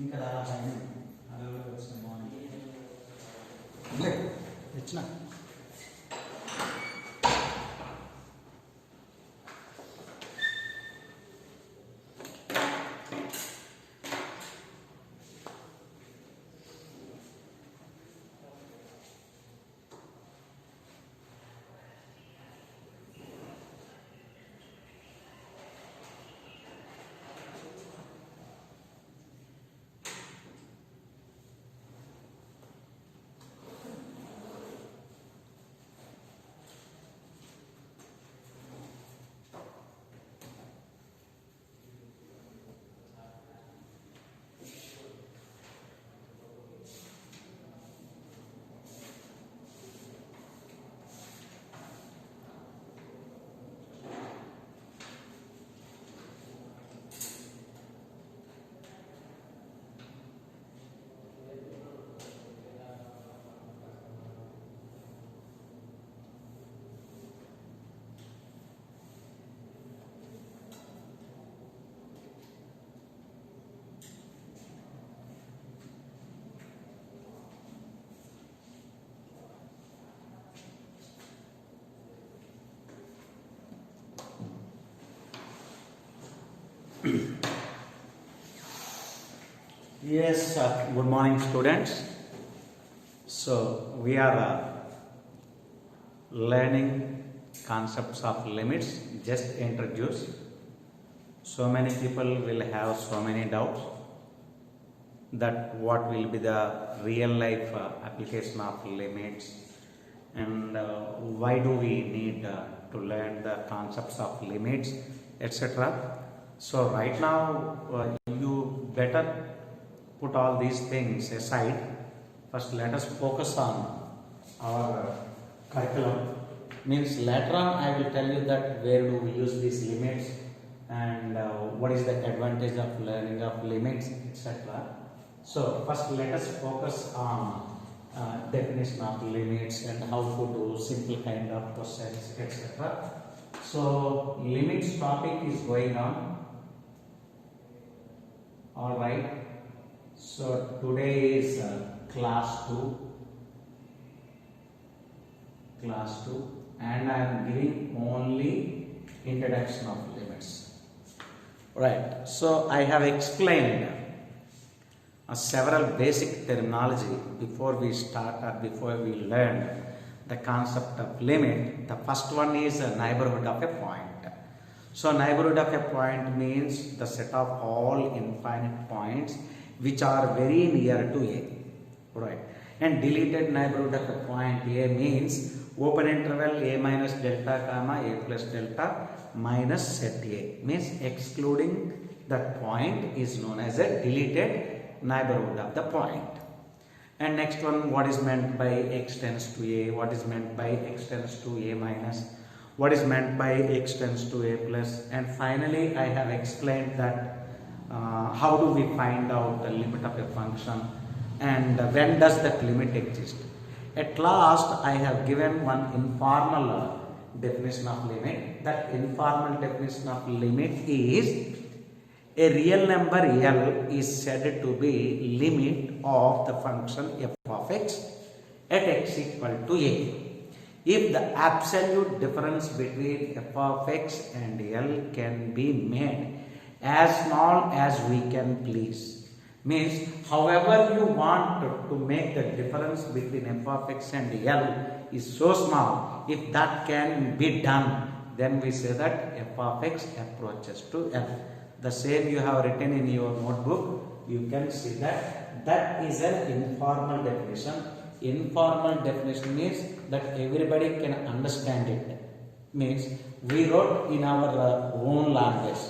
ఇంకా రాసాయని అది కూడా వచ్చిన మార్నింగ్ తెచ్చిన Yes, good morning students. So we are learning concepts of limits, just introduce. So many people will have so many doubts that what will be the real life application of limits and why do we need to learn the concepts of limits, etc. So right now you better put all these things aside. First let us focus on our curriculum. Means later on I will tell you that where do we use these limits and what is the advantage of learning of limits, etc. So first let us focus on definition of limits and how to do simple kind of questions, etc. So limits topic is going on. All right. So today is class 2, and I am giving only introduction of limits. Right. So I have explained several basic terminology before we start or before we learn the concept of limit. The first one is a neighborhood of a point. So neighborhood of a point means the set of all infinite points which are very near to A, right? And deleted neighborhood of a point A means open interval A minus delta comma A plus delta minus set A, means excluding that point is known as a deleted neighborhood of the point. And next one, what is meant by x tends to A, what is meant by x tends to A minus, what is meant by x tends to A plus, and finally I have explained that how do we find out the limit of a function and when does that limit exist. At last I have given one informal definition of limit. That informal definition of limit is a real number L is said to be limit of the function f of x at x equal to A if the absolute difference between f of x and L can be made as small as we can please. Means however you want to make the difference between f of x and L is so small, if that can be done, then we say that f of x approaches to L. The same you have written in your notebook. You can see that that is an informal definition. Informal definition means that everybody can understand it. Means we wrote in our own language,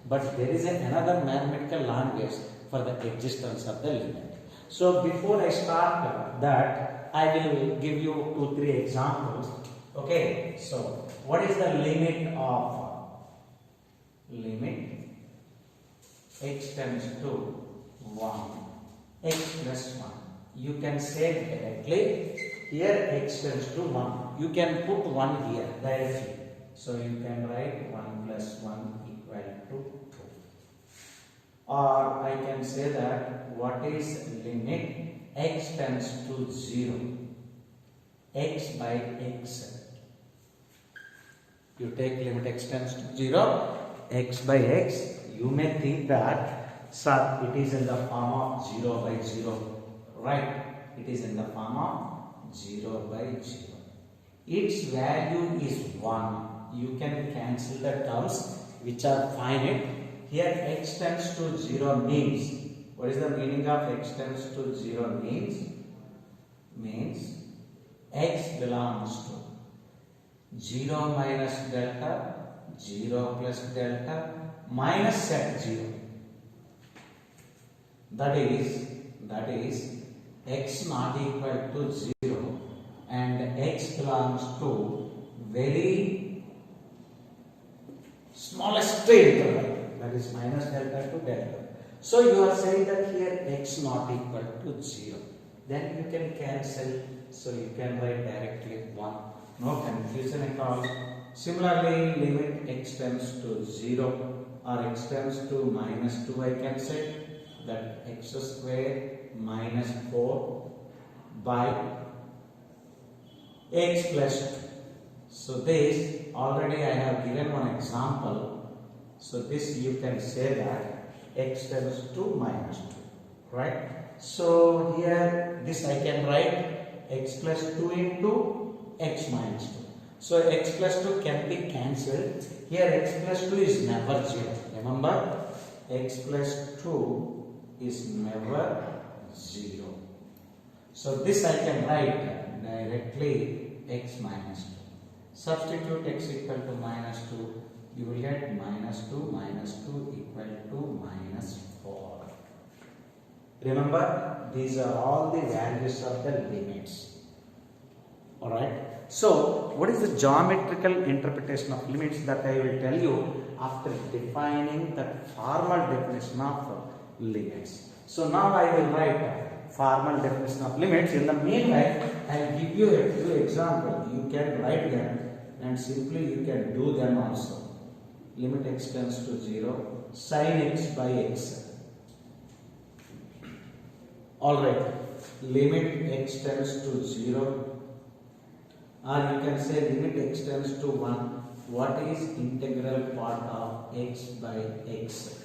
but there is another mathematical language for the existence of the limit. So before I start that, I will give you 2-3 examples. Okay, so what is the limit of x tends to 1, x plus 1. You can say directly here x tends to 1. You can put 1 here directly. So you can write 1 plus 1 equal to 2. or I can say that what is limit x tends to 0, x by x. You take limit x tends to 0, x by x, you may think that, sir, it is in the form of 0 by 0, right? It is in the form of 0 by 0. Its value is 1. You can cancel the terms which are finite. Here x tends to 0 means, what is the meaning of x tends to 0 means? Means x belongs to 0 minus delta, 0 plus delta, minus set 0. That is x not equal to 0 and x belongs to very smallest interval, that is minus delta to delta. So you are saying that here x not equal to 0. Then you can cancel, so you can write directly 1. No confusion at all. Similarly, limit x tends to 0 or x tends to minus 2, I can say that x square minus 4 by x plus 2. So this already I have given one example. So this you can say that x tends to minus 2, right? So here this I can write x plus 2 into x minus 2. So x plus 2 can be cancelled. Here x plus 2 is never 0. Remember, x plus 2 is never 0. So this I can write directly x minus 2. Substitute x equal to minus 2. You will get minus 2 equal to minus 4. Remember, these are all the values of the limits. Alright. So, what is the geometrical interpretation of limits that I will tell you after defining the formal definition of limits. So, now I will write formal definition of limits. In the meanwhile, I will give you a few examples. You can write them and simply you can do them also. Limit x tends to 0, sin x by x. Alright, limit x tends to 0, or you can say limit x tends to 1. What is integral part of x by x?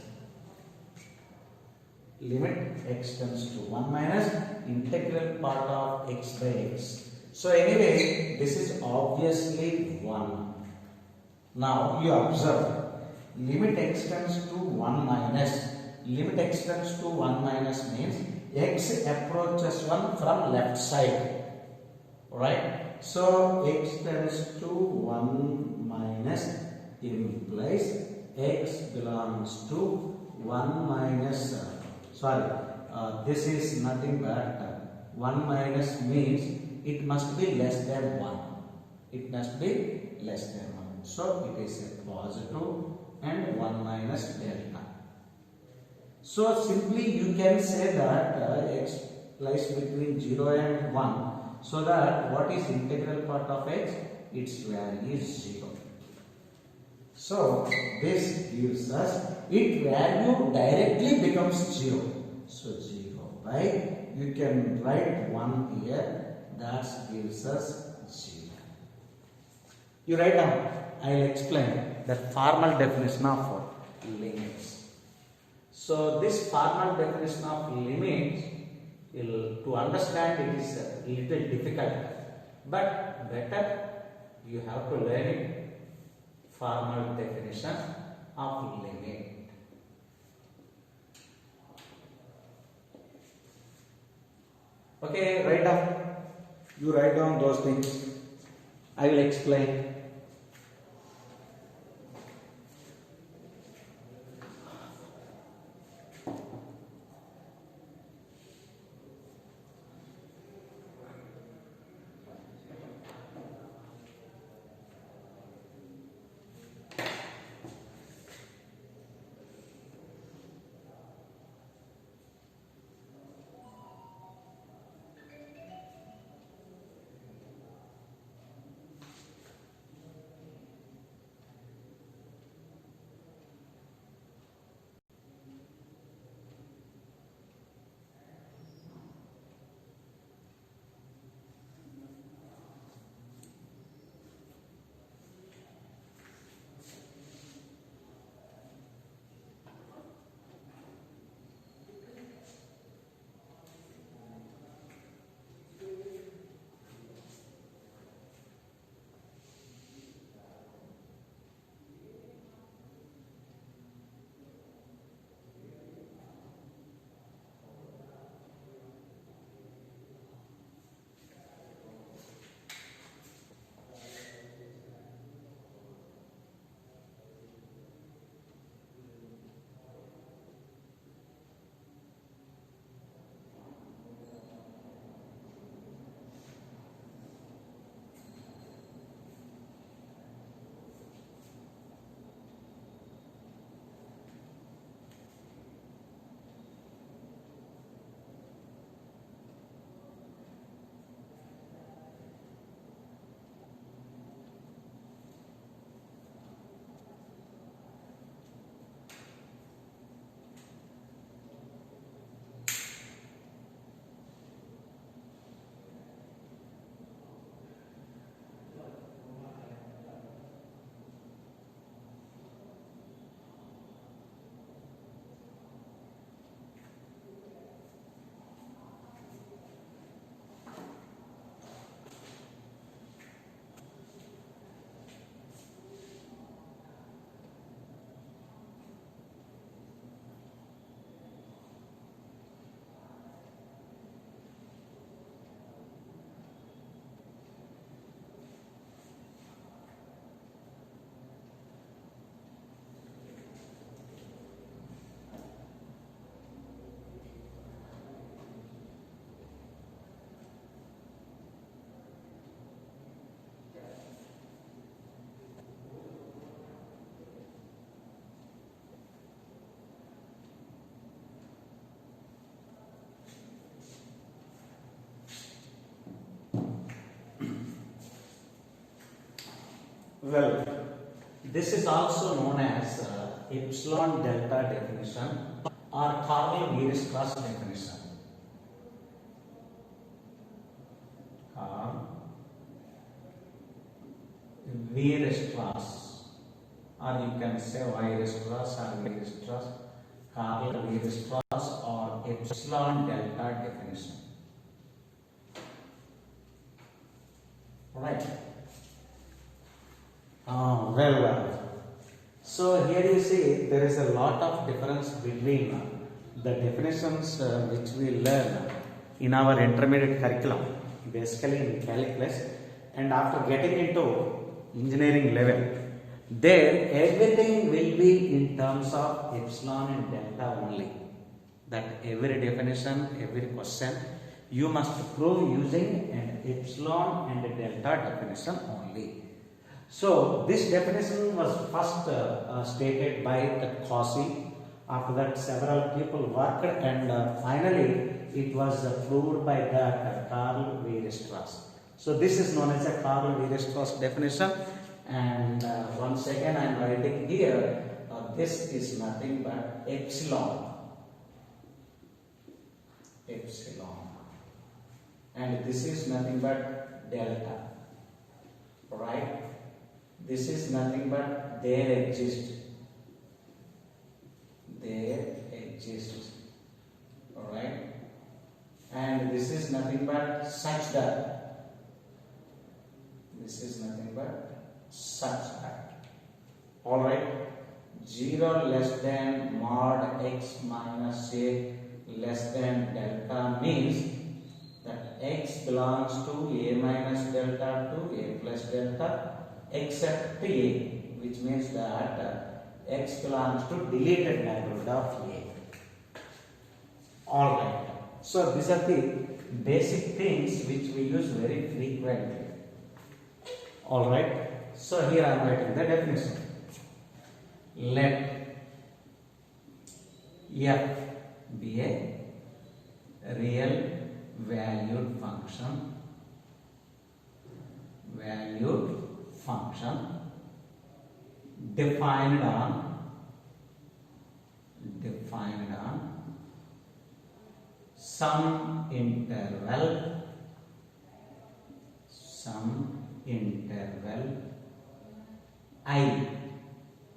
Limit x tends to 1 minus integral part of x by x. So anyway, this is obviously 1. Now you observe, limit x tends to 1 minus, limit x tends to 1 minus means x approaches 1 from left side, right? So x tends to 1 minus implies x belongs to 1 minus, this is nothing but 1 minus means it must be less than 1. It must be less than 1. So it is a positive and 1 minus delta. So simply you can say that x lies between 0 and 1. So that what is integral part of x? Its value is 0. So this gives us its value directly becomes 0. So 0 by, you can write 1 here, that gives us 0. You write down, I will explain the formal definition of limits. So this formal definition of limits, to understand it is a little difficult, but better you have to learn it, formal definition of limit. Okay, write down. You write down those things. I will explain. Well, this is also known as epsilon delta definition or Carl-Weierstrass definition. Weierstrass, or you can say Weierstrass or Weierstrass, Carl-Weierstrass or epsilon delta definition. Right. Well. So here you see there is a lot of difference between the definitions which we learn in our intermediate curriculum, basically in calculus, and after getting into engineering level, there everything will be in terms of epsilon and delta only. That every definition, every question you must prove using an epsilon and a delta definition only. So this definition was first stated by the Cauchy. After that several people worked, and finally it was proved by the Carl-Weierstrass. So this is known as a Carl-Weierstrass definition, and once again I am writing here, this is nothing but epsilon, and this is nothing but delta, right? This is nothing but there exists, alright, and this is nothing but such that, alright. 0 less than mod x minus a less than delta means that x belongs to a minus delta to a plus delta except a, which means that x belongs to deleted neighborhood of a. Alright. So these are the basic things which we use very frequently. Alright. So here I am writing the definition. Let f be a real valued function defined on some interval I,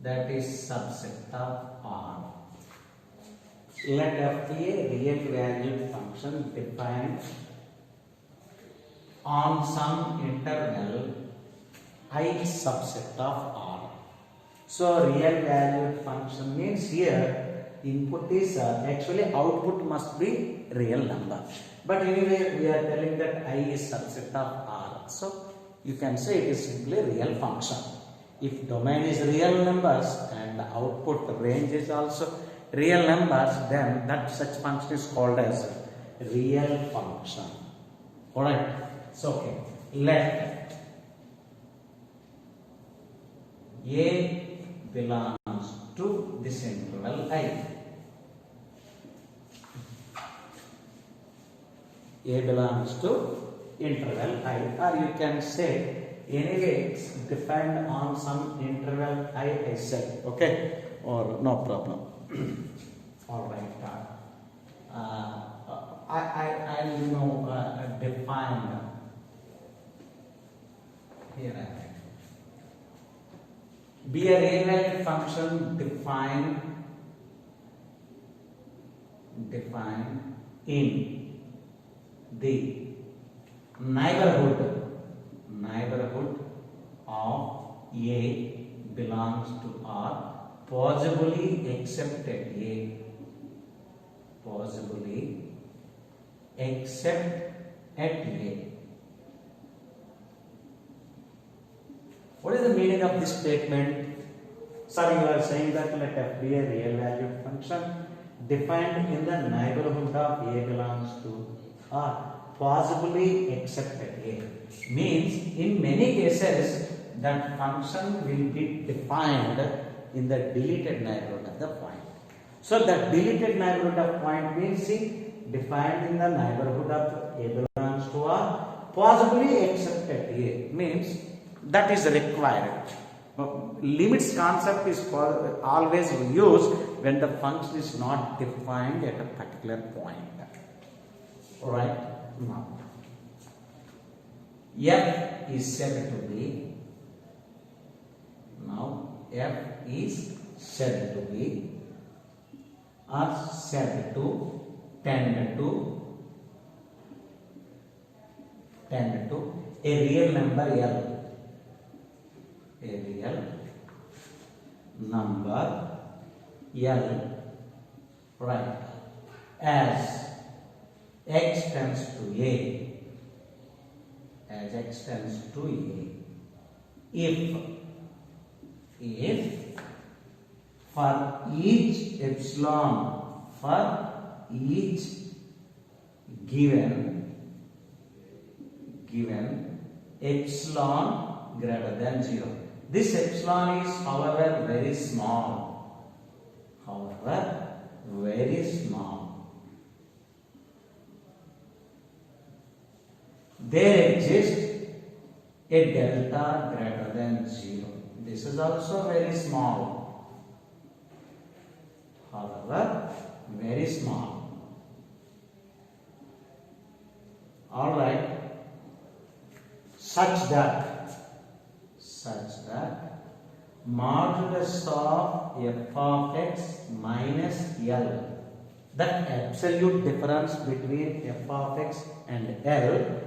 that is subset of R. Let f be a real valued function defined on some interval I subset of R. So real valued function means here input is actually output must be real number, but anyway we are telling that I is subset of R, so you can say it is simply real function. If domain is real numbers and output range is also real numbers, then that such function is called as real function. Alright. So okay. Let a belongs to this interval I. A belongs to interval I, or you can say anyway it's defined on some interval I said, okay, or no problem. Alright. I define here. Be a real valued function defined in the neighborhood of A belongs to R, possibly except at A. What is the meaning of this statement? Sir, you are saying that let f be a real valued function defined in the neighborhood of A belongs to R, possibly except at A. Means in many cases that function will be defined in the deleted neighborhood of the point. So that deleted neighborhood of point means defined in the neighborhood of A belongs to R, possibly except at A. Means that is required. Limits concept is always used when the function is not defined at a particular point. Alright, now f is said to be, or said to tend to a real number L. A real number L, right, as x tends to A, if for each epsilon, for each given epsilon greater than 0. This epsilon is, however, very small. There exists a delta greater than 0. This is also very small. However, very small. Alright. Such that modulus of f of x minus L, that absolute difference between f of x and L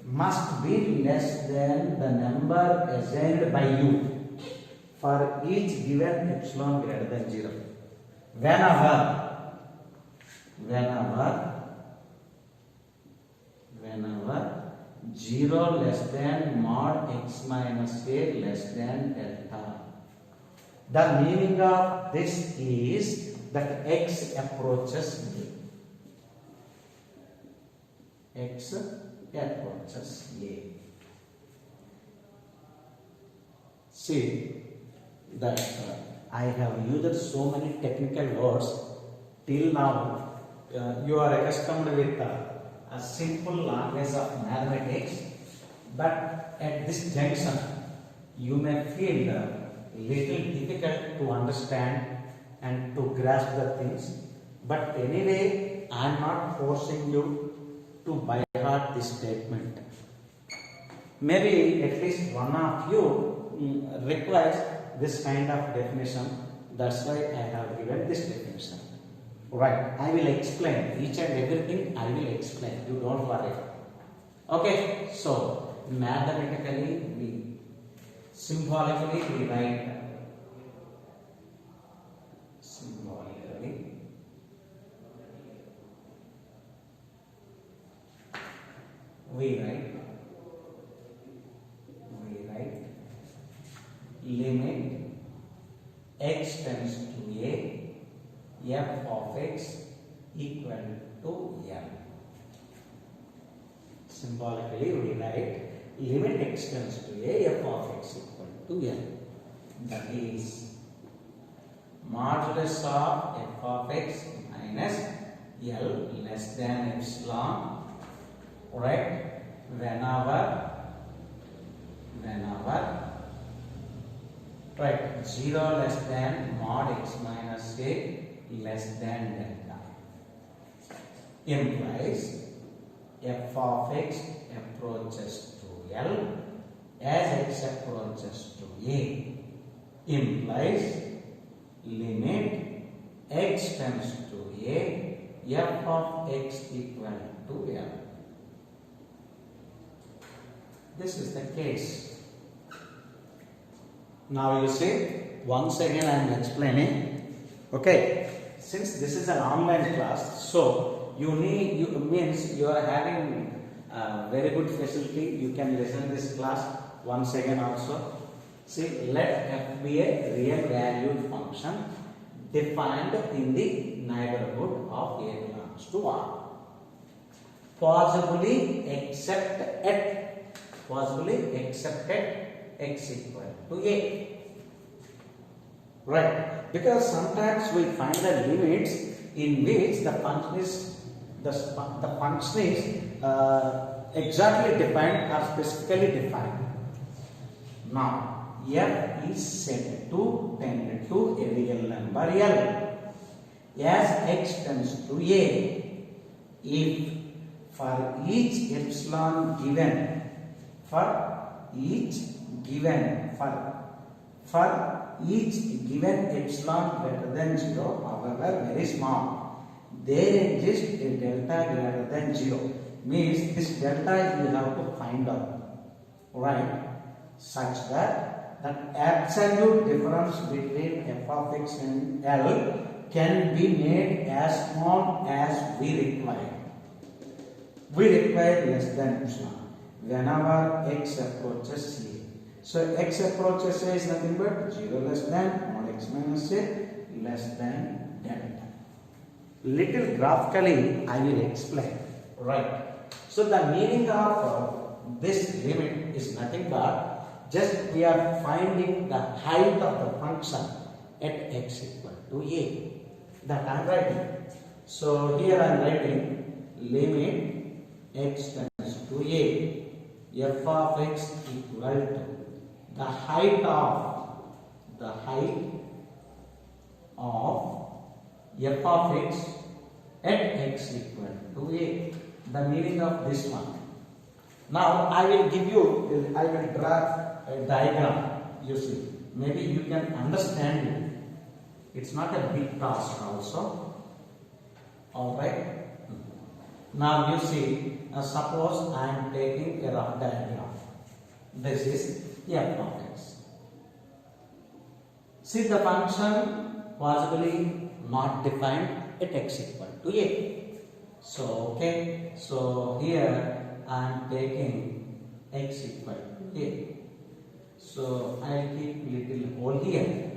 must be less than the number assigned by you for each given epsilon greater than 0. Whenever 0 less than mod x minus a less than delta. The meaning of this is that x approaches a. See that I have used so many technical words till now. You are accustomed with a simple language of mathematics, but at this junction you may feel little difficult to understand and to grasp the things. But anyway, I am not forcing you to by heart this statement. Maybe at least one of you requires this kind of definition. That's why I have given this definition. Right, I will explain each and everything. I will explain. You don't worry. Okay, so mathematically, symbolically we write. We write limit x tends to a, f of x equal to L. Symbolically we write limit x tends to a, f of x equal to L. That is modulus of f of x minus L less than epsilon. Right, whenever right 0 less than mod x minus a less than delta implies f of x approaches to L as x approaches to a, implies limit x tends to a, f of x equal to L. This is the case. Now you see, once again I am explaining. Okay, since this is an online class, so you are having very good facility. You can listen this class once again also. See, let f be a real valued function defined in the neighborhood of a belongs to R, possibly except at x equal to a. Right, because sometimes we find the limits in which the function is exactly defined or specifically defined. Now, f is set to tend to a real number L. As x tends to a, if for each epsilon given, for each given epsilon greater than 0, however very small, there exists a delta greater than 0. Means this delta you have to find out, right? Such that absolute difference between f of x and L can be made as small as we require. We require less than epsilon whenever x approaches a. So x approaches a is nothing but 0 less than mod x minus a less than delta. Little graphically I will explain. Right. So the meaning of this limit is nothing but just we are finding the height of the function at x equal to a. That I am writing. So here I am writing limit x tends to a, f of x equal to the height of f of x at x equal to a. The meaning of this one. Now I will draw a diagram. You see, maybe you can understand it. It's not a big task also. Alright. Now you see, suppose I am taking a rough diagram. This is f of x. See the function possibly not defined at x equal to a. So okay, so here I am taking x equal to a. So I will keep little hole here.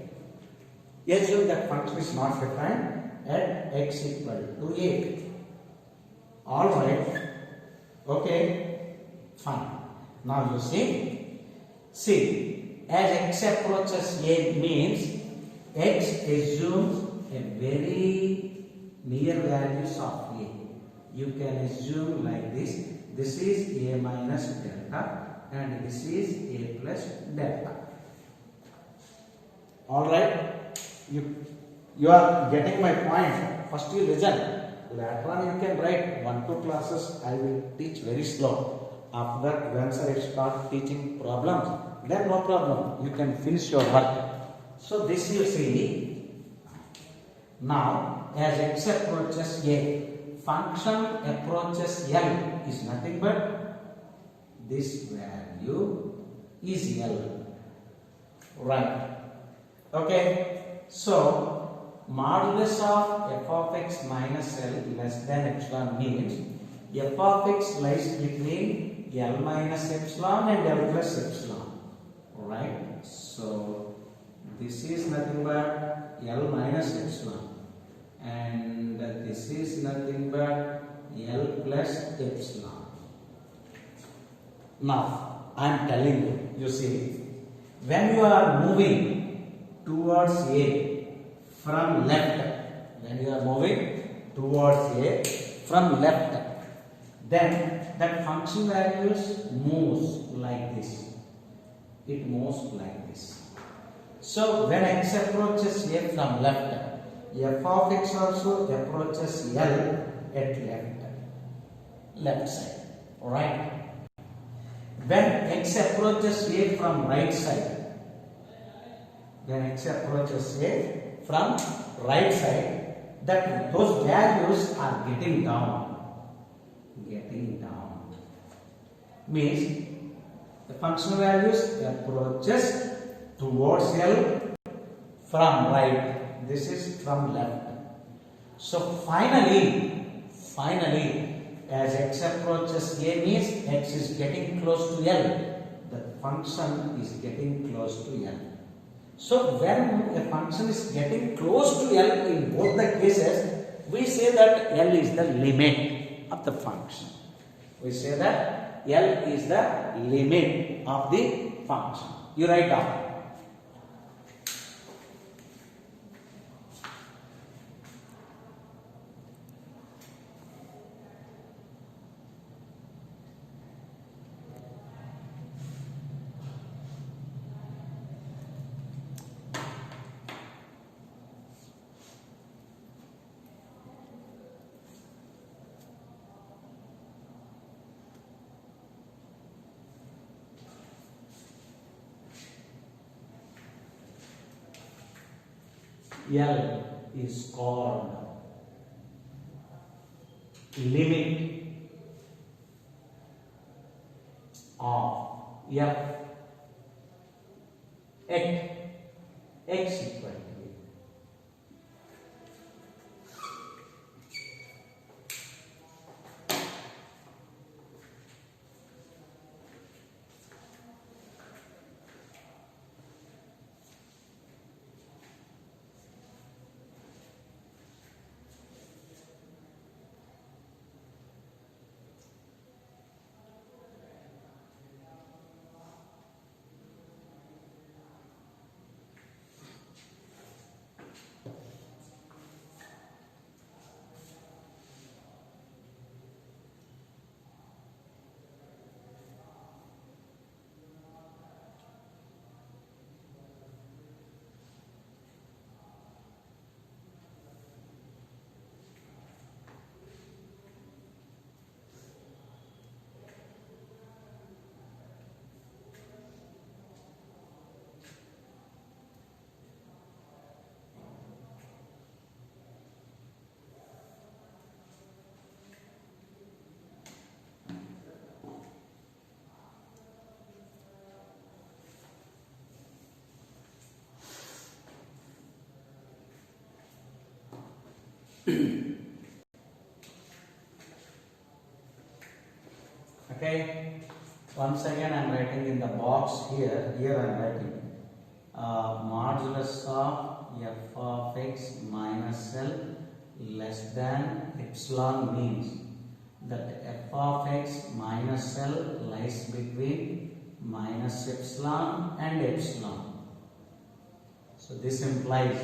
Assume that function is not defined at x equal to a. Alright. Okay. Fine. Now you see, as x approaches a means x assumes a very near values of a. You can assume like this. This is a minus delta and this is a plus delta. Alright. You are getting my point. First you listen. Later on you can write. 1-2 classes I will teach very slow. After that once I start teaching problems, then no problem. You can finish your work. So this you see. Now as x approaches a, function approaches L is nothing but this value is L. Right. Okay. So, modulus of f of x minus L less than epsilon means f of x lies between L minus epsilon and L plus epsilon. Right? So, this is nothing but L minus epsilon and this is nothing but L plus epsilon. Now, I am telling you see, when you are moving towards a from left, when you are moving towards a from left, then that function values moves like this. It moves like this. So when x approaches a from left, f of x also approaches L at left side. Alright. When x approaches a from right side, that those values are getting down. Means the function values approaches towards L from right. This is from left. So finally, as x approaches a means x is getting close to L. The function is getting close to L. So when a function is getting close to L in both the cases, we say that L is the limit of the function. We say that L is the limit of the function. You write down. L is called limit of f at x equal to a. Okay, once again I am writing in the box here. Here I am writing modulus of f of x minus L less than epsilon means that f of x minus L lies between minus epsilon and epsilon. So this implies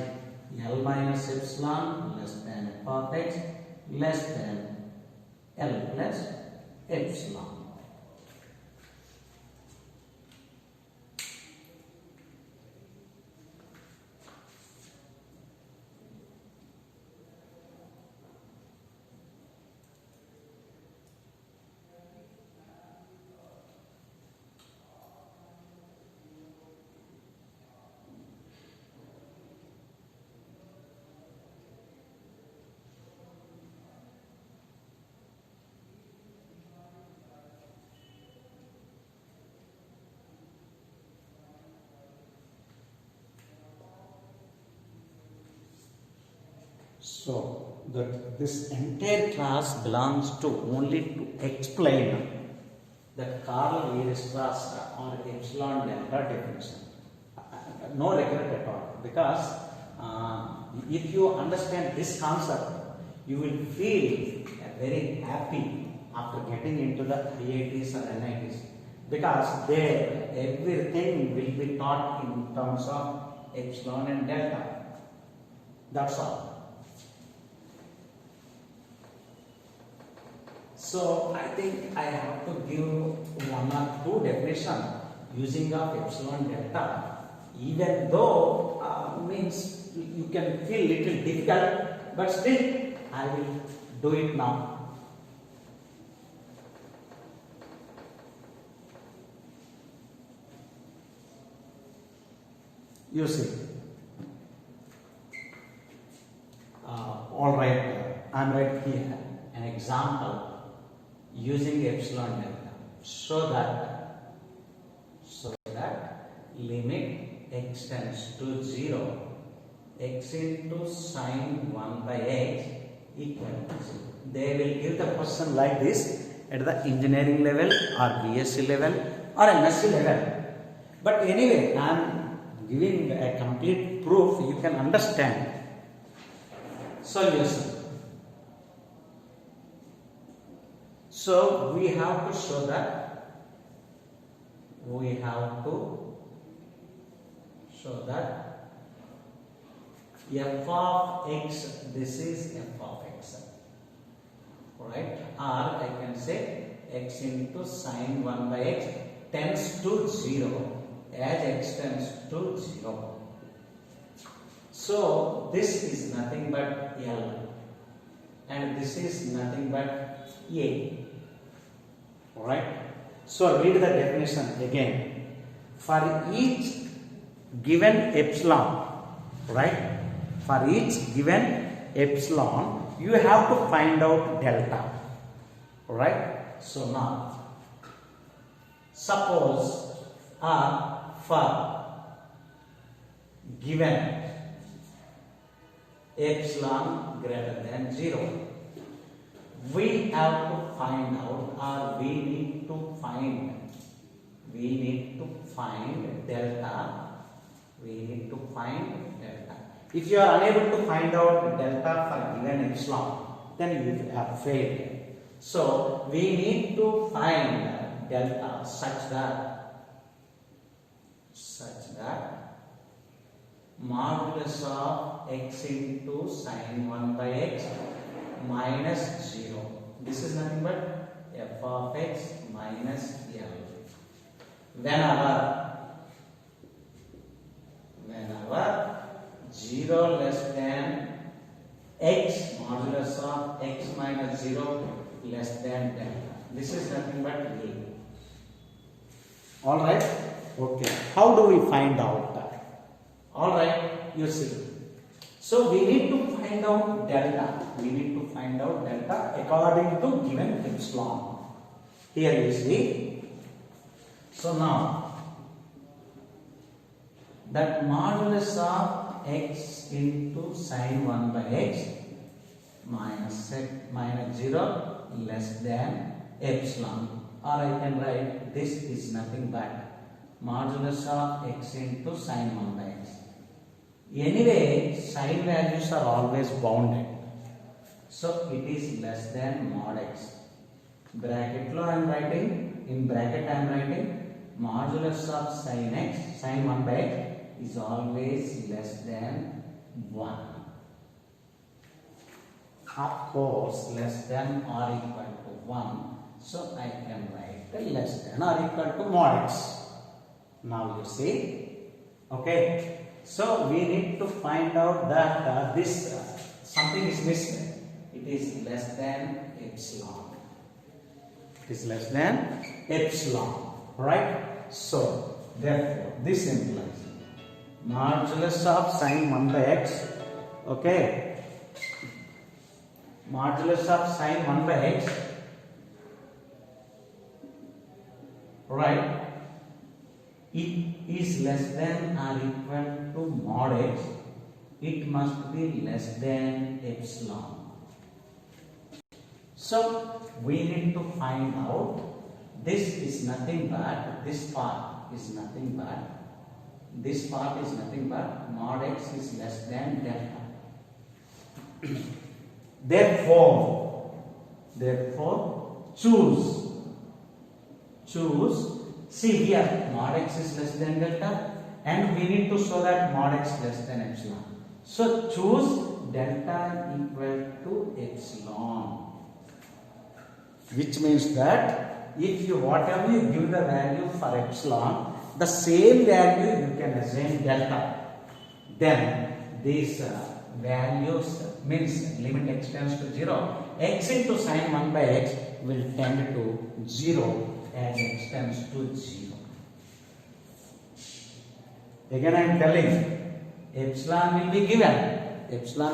L minus epsilon less than f of x less than L plus epsilon. So that this entire class belongs to only to explain that Carl Weierstrass or epsilon delta definition. No regret at all, because if you understand this concept, you will feel very happy after getting into the IITs or NITs, because there everything will be taught in terms of epsilon and delta. That's all. So I think I have to give one or two definitions using of epsilon delta, even though means you can feel little difficult, but still I will do it now. You see, all right, I am right here an example using epsilon delta, so that limit x tends to 0, x into sine 1 by x equal to 0. They will give the question like this at the engineering level or BSc level or MSc level. But anyway, I am giving a complete proof, you can understand. Solution. So we have to show that f of x, this is f of x, right? Or I can say x into sine 1 by x tends to 0 as x tends to 0. So this is nothing but L and this is nothing but A. Alright. So read the definition again. For each given epsilon, right? For each given epsilon, you have to find out delta. Alright? So now, suppose for given epsilon greater than 0, we have to find out, or we need to find delta. We need to find delta. If you are unable to find out delta for given epsilon, then you have failed. So we need to find delta such that modulus of x into sine 1 by x minus 0. This is nothing but f of x minus L. Whenever 0 less than x, modulus of x minus 0 less than delta. This is nothing but A. Alright? Okay. How do we find out that? Alright, you see. So we need to find out delta. We need to find out delta according to given epsilon. Here you see. So now, that modulus of x into sine 1 by x minus 0 less than epsilon, or I can write this is nothing but modulus of x into sine 1 by x. Anyway, sine values are always bounded, so it is less than mod x. Bracket lo I am writing, in bracket I am writing modulus of sine x, sine 1 by x is always less than 1. Of course, less than or equal to 1. So I can write less than or equal to mod x. Now you see. Okay. So we need to find out that this something is missing. It is less than epsilon. It is less than epsilon. Right? So therefore this implies modulus of sine 1 by x, okay, modulus of sine 1 by x, right, it is less than or equal to mod x, it must be less than epsilon. So we need to find out, this is nothing but, this part is nothing but, this part is nothing but mod x is less than delta. Therefore choose, see here mod x is less than delta and we need to show that mod x less than epsilon. So choose delta equal to epsilon, which means that if you whatever you give the value for epsilon, the same value you can assign delta, then these values means limit x tends to 0, x into sine 1 by x will tend to 0 as x tends to 0. Again I am telling, epsilon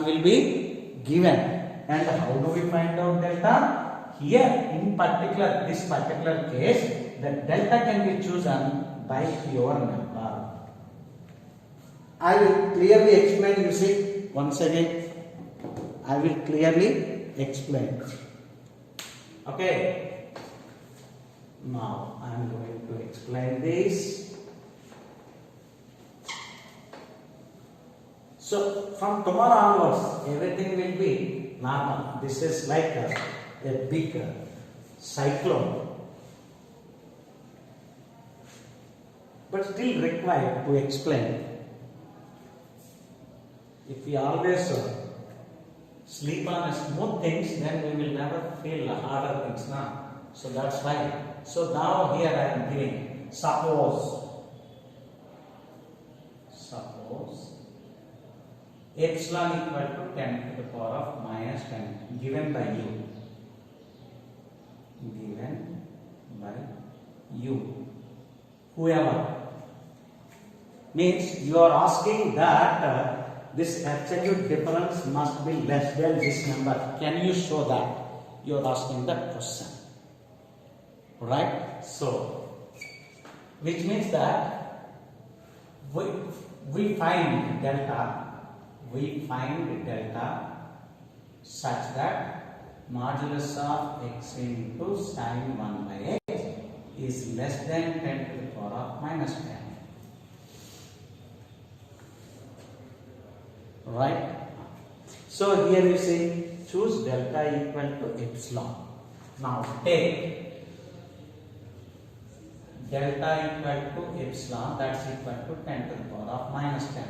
will be given, and how do we find out delta? Here in particular, this particular case, the delta can be chosen by pure number. I will clearly explain, you see, once again, I will clearly explain. Okay. Now, I am going to explain this. So, from tomorrow onwards, everything will be normal. This is like a big cyclone, but still required to explain. If we always sleep on smooth things, then we will never feel harder things now. So that's why. So now here I am giving, suppose epsilon equal to 10 to the power of minus 10 given by you, whoever, means you are asking that this absolute difference must be less than this number. Can you show that? You are asking that question. Right? So, which means that we find delta such that modulus of x into sine 1 by x is less than 10 to the power of minus 10. Right? So here you see, choose delta equal to epsilon. Now take delta equal to epsilon, that's equal to 10 to the power of minus 10,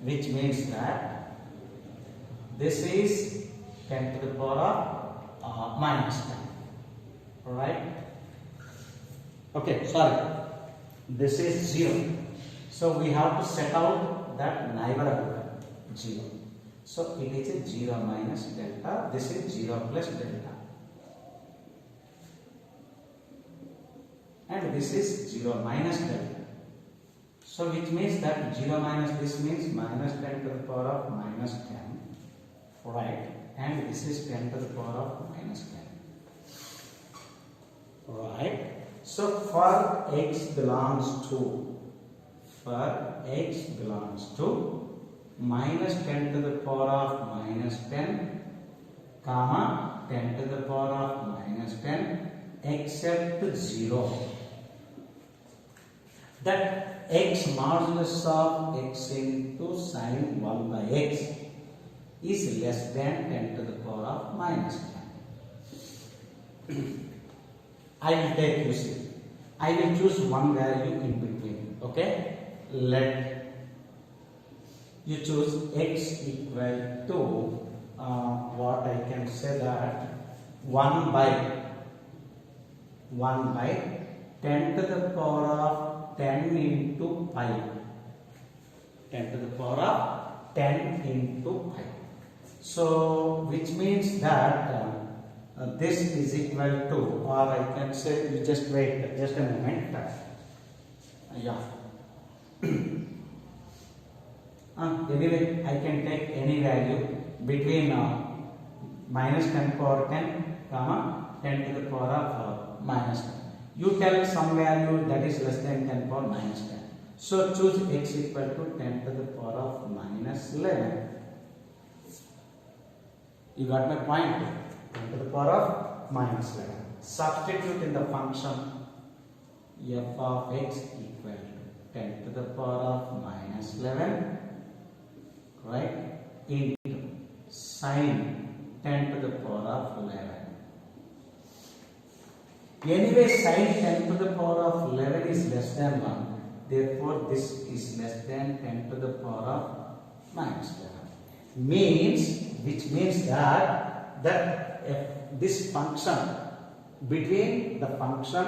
which means that this is 10 to the power of minus 10. Right? Okay, sorry, this is 0. So we have to set out that neighborhood 0. So it is a 0 minus delta, this is 0 plus delta. And this is 0 minus delta. So which means that 0 minus this means minus 10 to the power of minus 10. Right. And this is 10 to the power of minus 10. Right. So for x belongs to minus 10 to the power of minus 10, comma 10 to the power of minus 10 except 0. That x modulus of x into sine 1 by x is less than 10 to the power of minus 10. I will take, you see, I will choose one value in between. Okay? Let you choose x equal to what I can say that 1 by 10 to the power of 10 into pi. 10 to the power of 10 into pi. So which means that this is equal to, or I can say, you just wait, just a moment. Yeah. Anyway, I can take any value between minus 10 power 10, comma 10 to the power of minus 10. You tell some value that is less than 10 power minus 10. So choose x equal to 10 to the power of minus 11. You got my point? 10 to the power of minus 11. Substitute in the function f of x equal to 10 to the power of minus 11, right, into sine 10 to the power of 11. Anyway, sine 10 to the power of 11 is less than 1. Therefore, this is less than 10 to the power of minus 11. Which means that this function between the function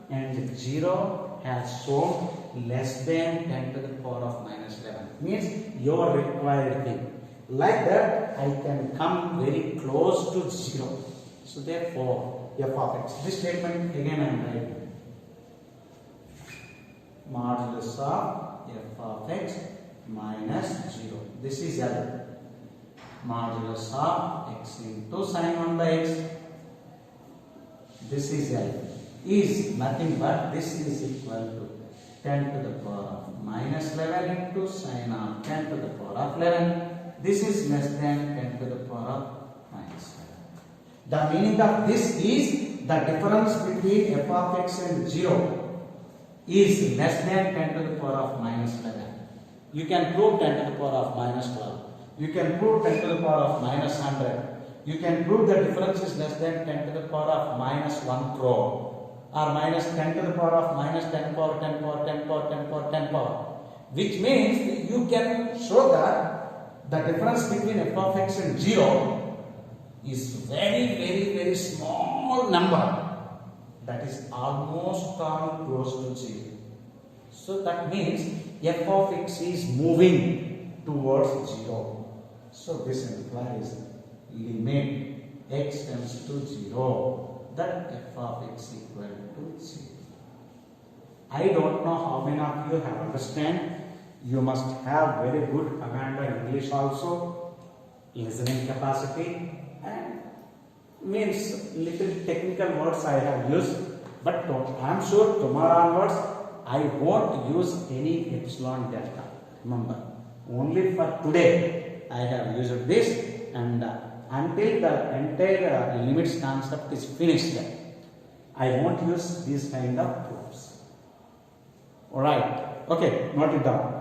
and 0 has shown less than 10 to the power of minus 11. Means your required thing. Like that, I can come very close to 0. So therefore, f of x. This statement again I am writing. Modulus of f of x minus 0. This is L. Modulus of x into sine 1 by x. This is L. Is nothing but this is equal to 10 to the power of minus 11 into sine of 10 to the power of 11. This is less than 10 to the power of minus 11. The meaning of this is the difference between f of x and 0 is less than 10 to the power of minus 11. You can prove 10 to the power of minus 12. You can prove 10 to the power of minus 100. You can prove the difference is less than 10 to the power of minus 1 crore. Or minus 10 to the power of minus 10 power, 10 power, 10 power, 10 power, 10 power. Which means you can show that the difference between f of x and 0 is very small number. That is almost close to 0. So that means f of x is moving towards 0. So this implies limit x tends to 0, that f of x equal to 0. I don't know how many of you have understand You must have very good command of English also, listening capacity, and means little technical words I have used, but I am sure tomorrow onwards I won't use any epsilon delta. Remember, only for today I have used this, and until the entire limits concept is finished, I won't use these kind of proofs. Alright, okay, note it down.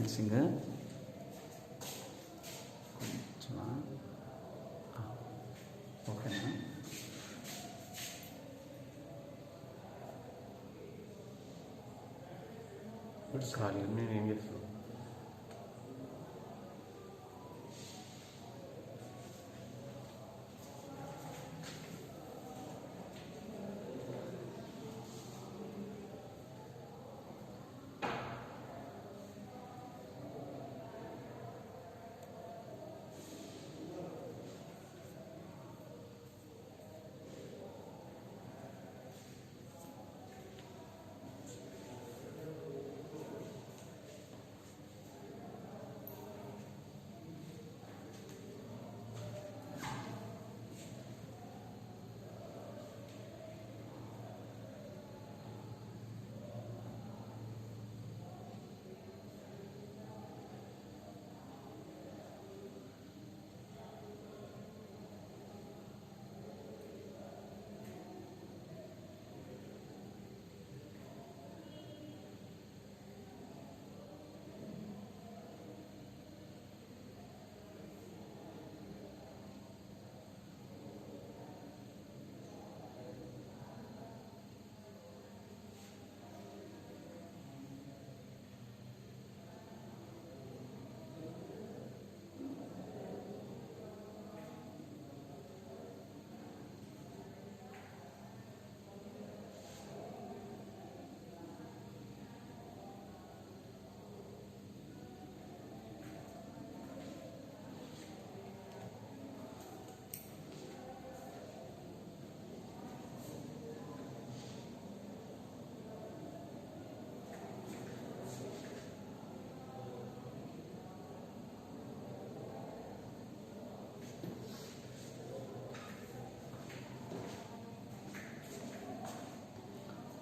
Singer. Okay. What's calling me name?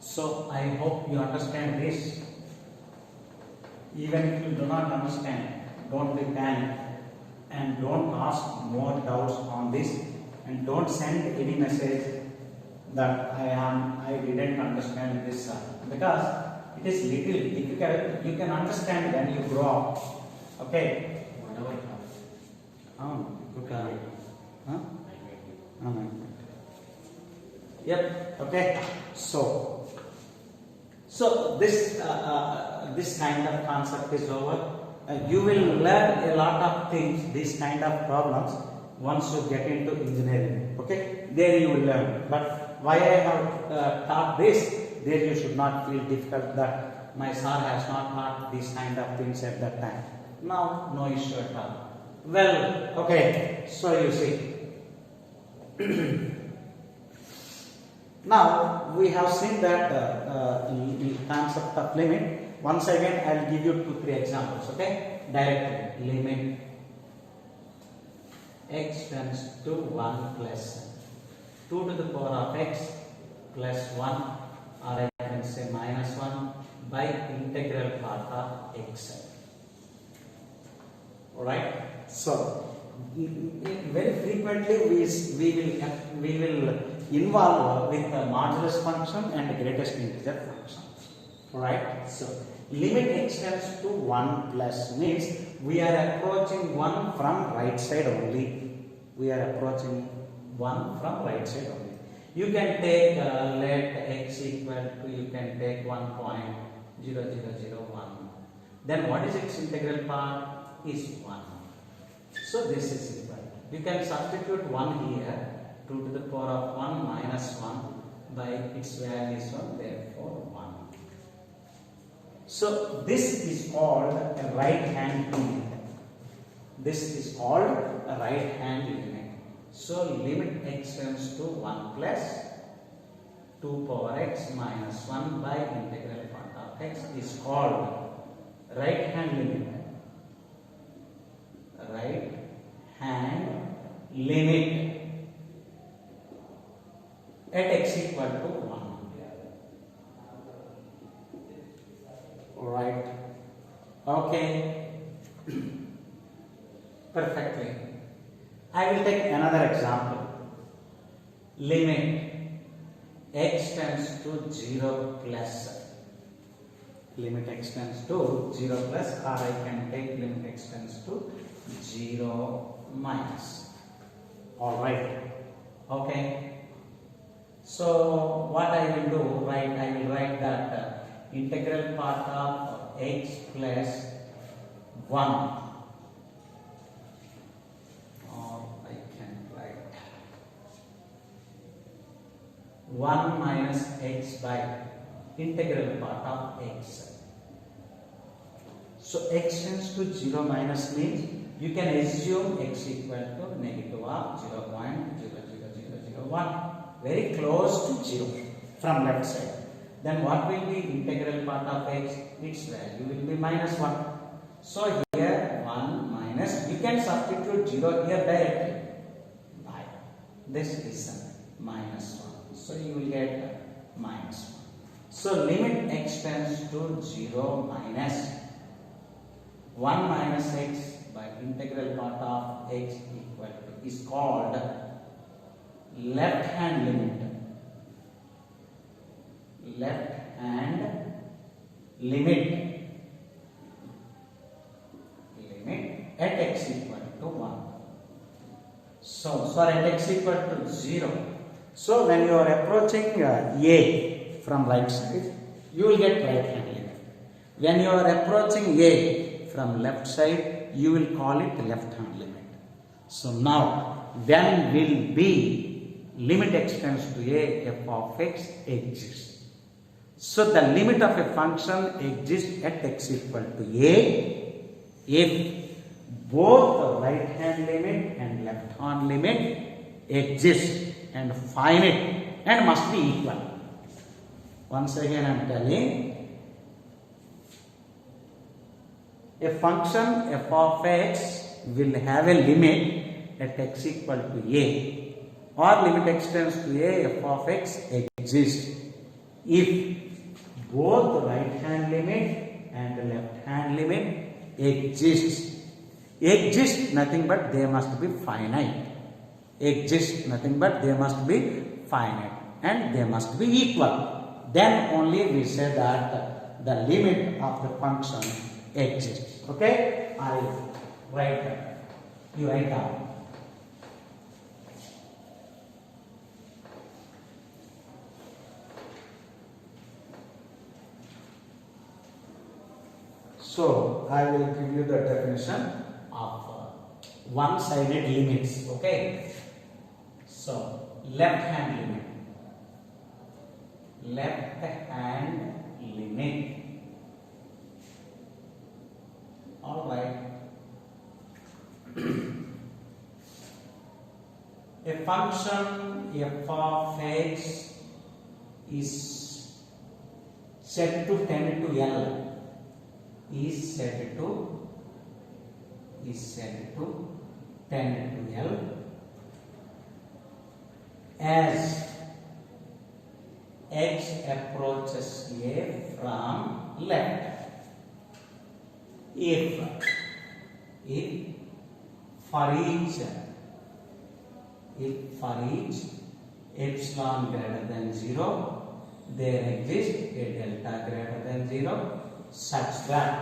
So I hope you understand this. Even if you do not understand, don't be panicked and don't ask more doubts on this, and don't send any message that I didn't understand this, because it is little difficult. You can understand when you grow up. Okay. Whatever. Okay. Huh? Yep. Okay. So this kind of concept is over. You will learn a lot of things, these kind of problems, once you get into engineering. Okay, there you will learn. But why I have taught this, there you should not feel difficult that my sir has not taught these kind of things at that time. Now, no issue at all. Well, okay. So you see. Now we have seen that concept of limit. Once again, I will give you 2-3 examples. Okay, directly limit x tends to 1 plus 2 to the power of x plus 1, or I can say minus 1 by integral part of x. Alright. So very frequently we will involve with the modulus function and greatest integer function. Right? So limit extends to 1 plus means we are approaching 1 from right side only. We are approaching 1 from right side only. You can take let x equal to, you can take 1.0001. Then what is its integral part? Is 1. So this is equal. You can substitute 1 here. 2 to the power of 1 minus 1 by its value is 1, therefore 1. So this is called a right hand limit. This is called a right hand limit. So limit x tends to 1 plus 2 power x minus 1 by integral part of x is called right hand limit. Right hand limit at x equal to 1. Right. Okay. Perfectly. I will take another example. Limit x tends to 0 plus. Limit x tends to 0 plus, or I can take limit x tends to 0 minus. Alright. Okay. So what I will do, I will write that integral part of x plus 1, or I can write 1 minus x by integral part of x. So x tends to 0 minus means you can assume x equal to negative of 0.00001, very close to 0 from left side. Then what will be integral part of x? Its value will be minus 1. So here 1 minus, you can substitute 0 here directly. By this is minus 1. So you will get minus 1. So limit x tends to 0 minus 1 minus x by integral part of x equal to is called left hand limit. Left hand limit at x equal to 1. So at x equal to 0. So when you are approaching a from right side, you will get right hand limit. When you are approaching a from left side, you will call it left hand limit. So now when will be limit x tends to a f of x exists. So the limit of a function exists at x equal to a if both the right hand limit and left hand limit exist and finite and must be equal. Once again I am telling, a function f of x will have a limit at x equal to a, or limit x tends to a f of x exists if both the right hand limit and the left hand limit exists. Exist nothing but they must be finite. Exist nothing but they must be finite and they must be equal. Then only we say that the limit of the function exists. Okay? I write that. You write down. So I will give you the definition of one-sided limits. Okay? So left hand limit. Left hand limit. All right. A function f of x is said to tend to L. Is said to tend to L as x approaches a from left. If for each epsilon greater than 0, there exists a delta greater than 0 such that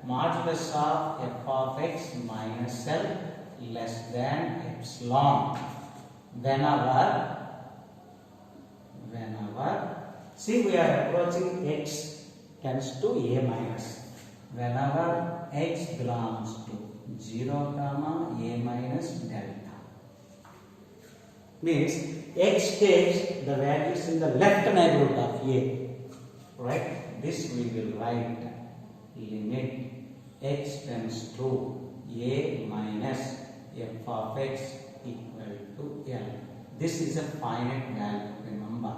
modulus of f of x minus L less than epsilon whenever see we are approaching x tends to a minus whenever x belongs to 0 comma a minus delta means x takes the values in the left neighborhood of a, right? This we will write limit x tends to a minus f of x equal to L. This is a finite value, remember.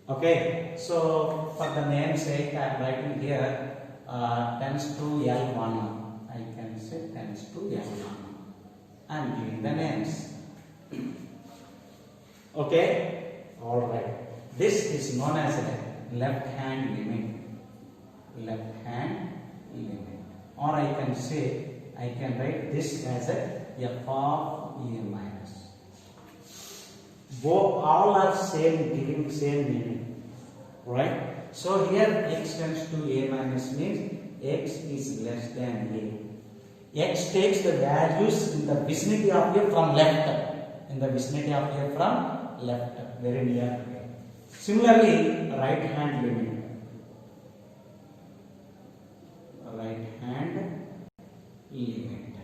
Okay, so for the namesake I am writing here tends to L1. I can say tends to L1. I am giving the names. Okay, all right. This is known as a left hand limit. Left hand limit. Or I can say, I can write this as a f of a minus. All are same, giving same meaning. Right? So here x tends to a minus means x is less than a. X takes the values in the vicinity of a from left. In the vicinity of a from left. Very near. Similarly, right hand limit. Right hand limit.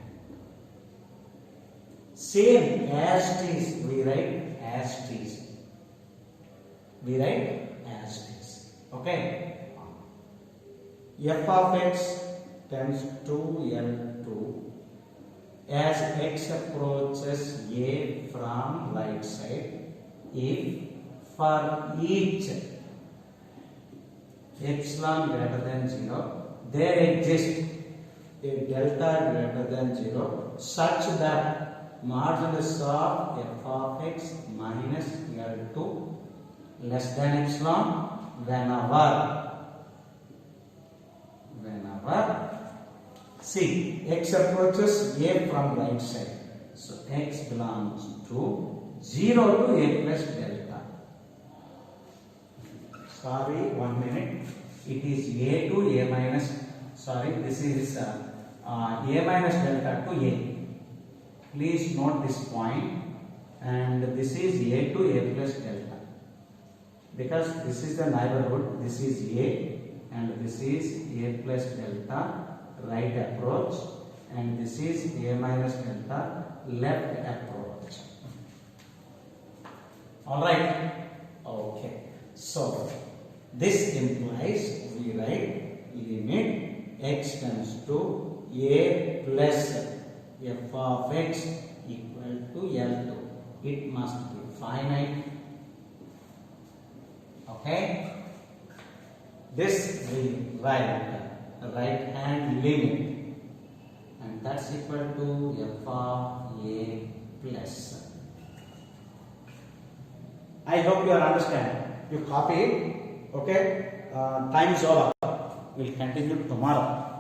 Same as it is, we write as it is. We write as it is. Okay. F of x tends to L2 as x approaches a from right side if for each epsilon greater than 0 there exists a delta greater than 0 such that modulus of f of x minus L2 less than epsilon whenever see x approaches a from right side, so x belongs to 0 to a plus delta. Sorry, 1 minute. It is a to a minus. Sorry, this is a minus delta to a. Please note this point, and this is a to a plus delta. Because this is the neighborhood, this is a and this is a plus delta right approach and this is a minus delta left approach. Alright, okay. So this implies we write limit x tends to a plus f of x equal to L2. It must be finite. Okay, this we write right hand limit and that's equal to f of a plus. I hope you understand. You copy it. Okay, time is over. We'll continue tomorrow.